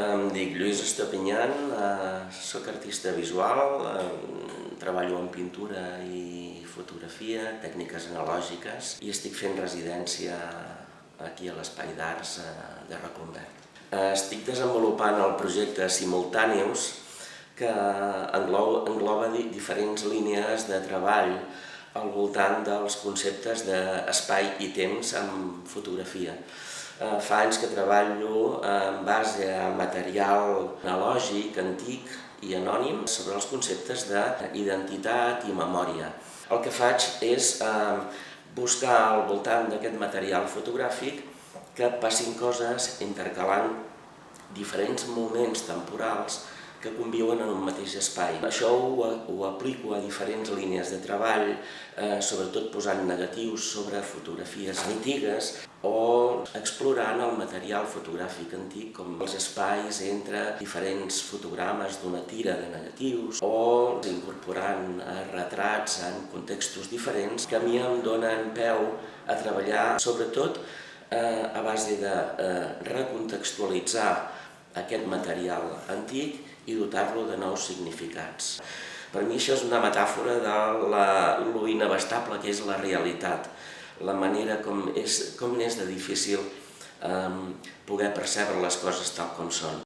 Em dic Lluís Estopinyan, soc artista visual, treballo en pintura i fotografia, tècniques analògiques i estic fent residència aquí a l'Espai d'Arts de Reconvert. Estic desenvolupant el projecte Simultàneus, que engloba diferents línies de treball al voltant dels conceptes d'espai i temps en fotografia. Fa anys que treballo en base a material analògic, antic i anònim sobre els conceptes d'identitat i memòria. El que faig és buscar al voltant d'aquest material fotogràfic que passin coses intercalant diferents moments temporals que conviuen en un mateix espai. Això ho aplico a diferents línies de treball, sobretot posant negatius sobre fotografies antigues o explorant el material fotogràfic antic, com els espais entre diferents fotogrames d'una tira de negatius o incorporant retrats en contextos diferents que a mi em donen peu a treballar, sobretot a base de recontextualitzar aquest material antic i dotar-lo de nous significats. Per mi això és una metàfora de lo inabastable que és la realitat, la manera com n'és de difícil poder percebre les coses tal com són.